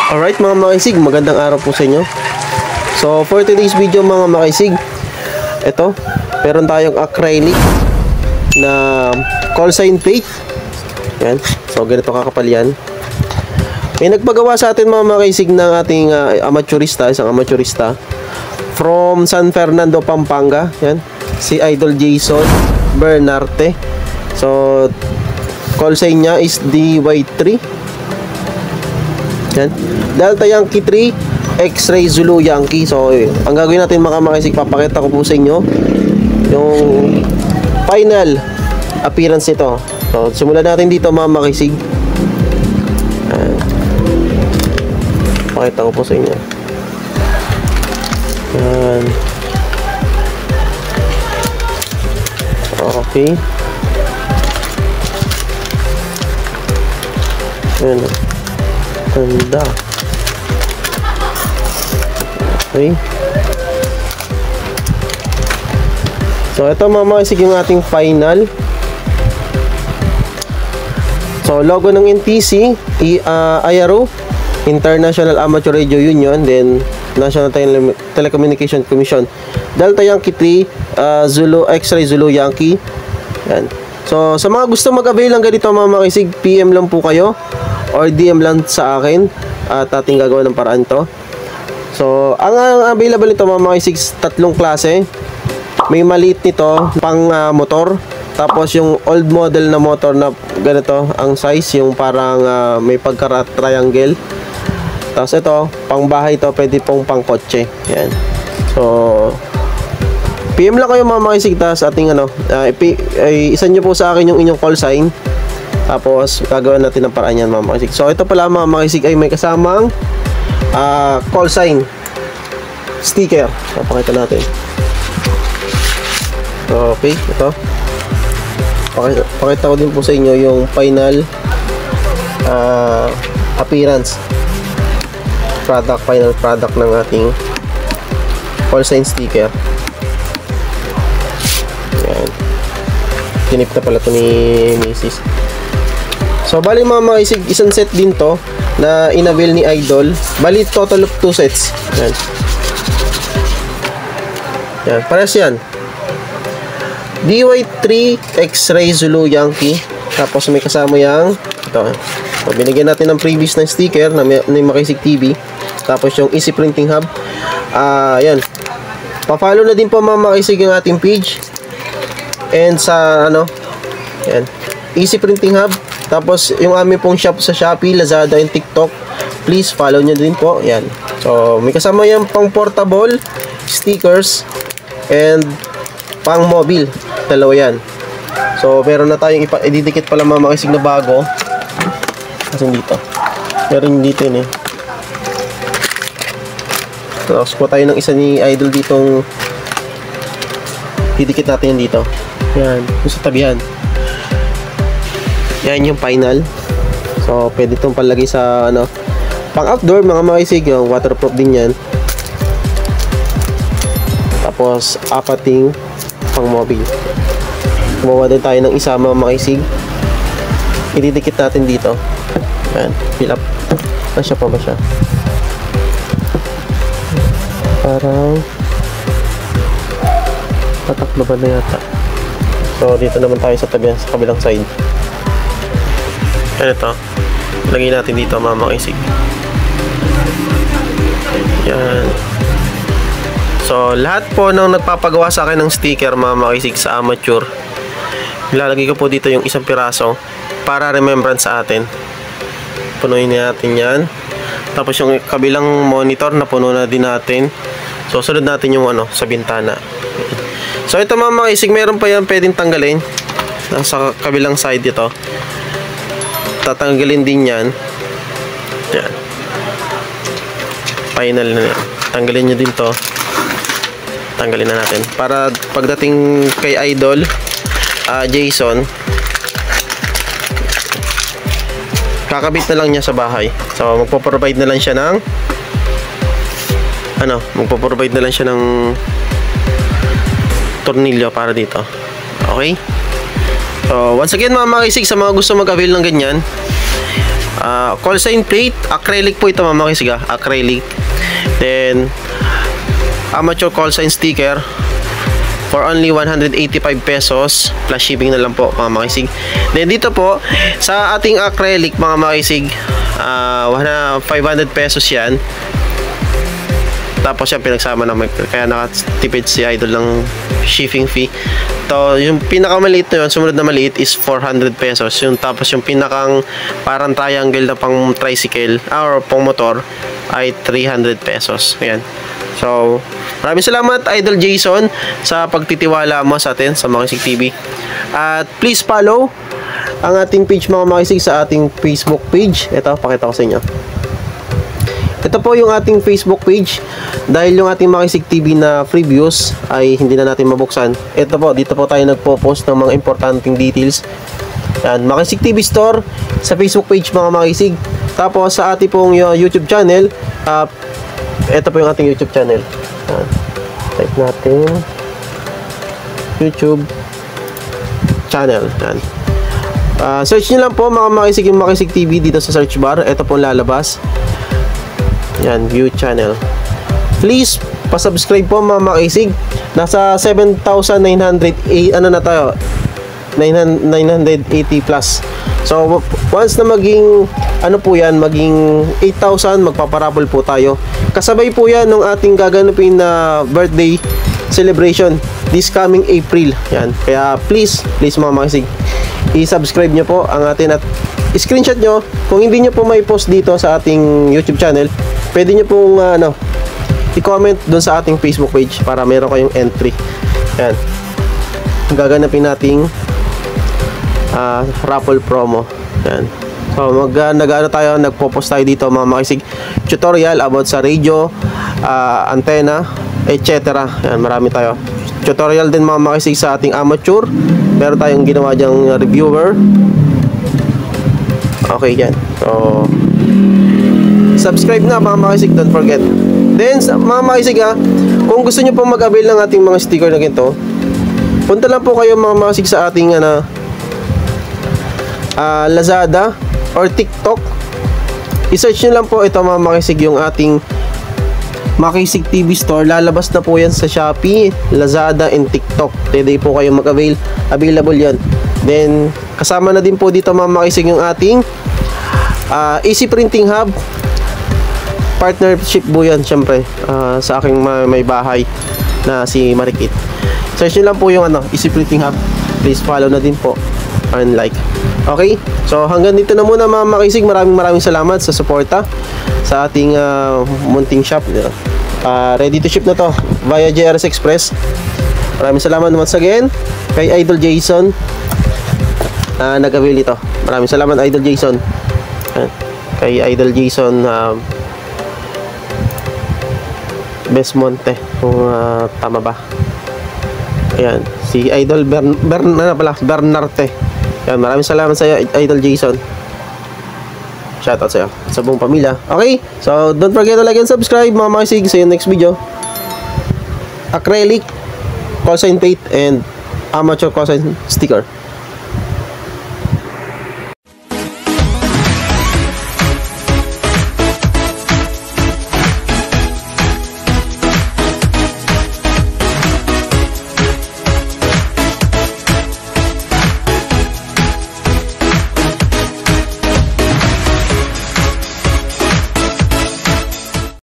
Alright mga makaisig, magandang araw po sa inyo. So for today's video mga makaisig, ito, meron tayong acrylic na call sign plate. Yan, so ganito kakapal yan. May nagpagawa sa atin mga makaisig ng ating amateurista, isang amateurista from San Fernando, Pampanga. Yan, si Idol Jason Bernarte. So call sign niya is DY3. Yan, Delta Yankee 3 X-Ray Zulu Yankee. So ang gagawin natin mga makaisig, papakita ko po sa inyo yung final appearance nito. So simulan natin dito mga makaisig. Pakita ko po sa inyo. Yan. Okay. Yan. Ganda. Okay. So ito mga makaisig yung ating final. So logo ng NTC, IRO, International Amateur Radio Union, then National Telecommunication Commission, Delta Yankee 3 Zulu X-Ray Zulu Yankee. Yan. So sa mga gusto mag-avail ng ganito mga makaisig, PM lang po kayo or DM lang sa akin at ating gagawa ng paraan to. So ang available nito mga makaisig, tatlong klase. May maliit nito pang motor, tapos yung old model na motor na ganito ang size, yung parang may pagka-triangle. Tapos ito, pang bahay to, pwede pong pang kotse. Yan. So PM lang kayo mga makaisig, tas ating isa nyo po sa akin yung inyong call sign, tapos gagawin natin ng paraan yan mga makaisig. So ito pala mga makaisig ay may kasamang call sign sticker. Papakita natin. Okay, ito. Pakita ko din po sa inyo yung final appearance final product ng ating call sign sticker. Yan. Tinip na pala ito ni Mrs. So bali mga makaisig, isang set din to na inavail ni Idol. Bali total of 2 sets. Yan. Yan, pares yan. DY3 X-Ray Zulu Yankee. Tapos may kasama yung ito. So, binigyan natin ng previous na sticker na may Makaisig TV. Tapos yung Easy Printing Hub. Yan. Pa-follow na din po mga Makaisig yung ating page. And sa yan, Easy Printing Hub. Tapos yung aming pong shop sa Shopee, Lazada, and TikTok. Please follow nyo din po. Yan. So may kasama yung pang portable stickers and pang mobile. Dalawa yan. So meron na tayong ididikit pala mga makaisig na bago. Kasi dito meron dito yun eh. Tapos po tayo ng isa ni Idol ditong didikit natin yan dito. Yan, yung sa tabihan. Yan yung final. So pwede itong palagay sa pang outdoor mga makaisig. Yung waterproof din yan. Tapos apating pang mobile. Gumawa din tayo ng isa mga makaisig. Ididikit natin dito. Yan, fill up. Asya pa ba siya? Parang tataklo ba na yata. So dito naman tayo sa tabi, sa kabilang side. Yan ito. Lagay natin dito mga makaisig. Yan. So lahat po ng nagpapagawa sa akin ng sticker mga makaisig sa amateur, ilalagay ko po dito yung isang piraso para remembrance sa atin. Punuin natin yan. Tapos yung kabilang monitor na puno na din natin. So sunod natin yung sa bintana. So ito mga makaisig, meron pa yan pwedeng tanggalin. Sa kabilang side ito, tatanggalin din yan. Yan. Final na yan. Tanggalin nyo din to. Tanggalin na natin para pagdating kay Idol Jason, kakabit na lang niya sa bahay. So magpo-provide na lang siya ng magpo-provide na lang siya ng tornilyo para dito. Okay? So once again mga makaisig, sa mga gusto mag-avail ng ganyan, Call sign plate, acrylic po ito mga makisig, acrylic. Then amateur call sign sticker for only 185 pesos plus shipping na lang po mga makisig. Then dito po sa ating acrylic mga makisig, 500 pesos yan. Tapos yan pinagsama naman, kaya nakatipid si Idol ng shipping fee. To, yung pinakamaliit na yun, sumunod na maliit is 400 pesos. Yung, tapos yung pinakang parang triangle na pang tricycle or pang motor ay 300 pesos. Ayan. So, maraming salamat Idol Jason sa pagtitiwala mo sa atin sa Makisig TV. At please follow ang ating page mga Makisig sa ating Facebook page. Ito, pakita ko sa inyo. Ito po yung ating Facebook page. Dahil yung ating Makisig TV na previews ay hindi na natin mabuksan. Ito po, dito po tayo nagpo-post ng mga importanteng details. Yan, Makisig TV Store sa Facebook page mga Makisig. Tapos sa ating pong YouTube channel, ito po yung ating YouTube channel. Yan, type natin YouTube channel. Yan. Search nyo lang po mga Makisig yung Makisig TV dito sa search bar. Ito po lalabas. Yan, view channel. Please, pa-subscribe po mga Makisig. Nasa 7,908 ano na tayo? 980 plus. So, once na maging ano po yan, maging 8,000, magpaparapol po tayo. Kasabay po yan ng ating gaganapin na birthday celebration this coming April. Yan. Kaya please mga Makisig, i-subscribe nyo po ang atin at screenshot nyo. Kung hindi nyo po may post dito sa ating YouTube channel, pwede nyo pong i-comment doon sa ating Facebook page para meron kayong entry. Yan. Gaganapin nating raffle promo. Yan. So nagpo-post tayo dito mga Makisig, tutorial about sa radio, antenna, etc. Yan, marami tayo. Tutorial din mga Makisig sa ating amateur. Meron tayong ginawa diyang reviewer. Okay, yan. So subscribe na mga Makisig, don't forget. Then mga Makisig kung gusto nyo pong mag-avail ng ating mga sticker na ganito, punta lang po kayo mga Makisig sa ating Lazada or TikTok. I-search nyo lang po ito mga Makisig, yung ating Makisig TV Store. Lalabas na po yan sa Shopee, Lazada, and TikTok. Pwede po kayo mag-avail. Available yan. Then kasama na din po dito mga Makisig yung ating Easy Printing Hub. Partnership po yan syempre sa aking may bahay na si Marikit. Search nyo lang po yung Easy Printing Hub. Please follow na din po and like. Okay, so hanggang dito na muna mga Makisig. Maraming salamat sa suporta sa ating munting shop. Ready to ship na to via JRS Express. Maraming salamat once again kay Idol Jason nag-avail ito. Maraming salamat Idol Jason. Kay Idol Jason Besmonte, kung tama ba. Ayan, si Idol Bernarte. Ayan, maraming salamat sa iyo Idol Jason. Shoutout sa iyo sa buong pamilya. Okay, so don't forget to like and subscribe mga Makisig. See you next video. Acrylic, call sign plate, and amateur call sign sticker.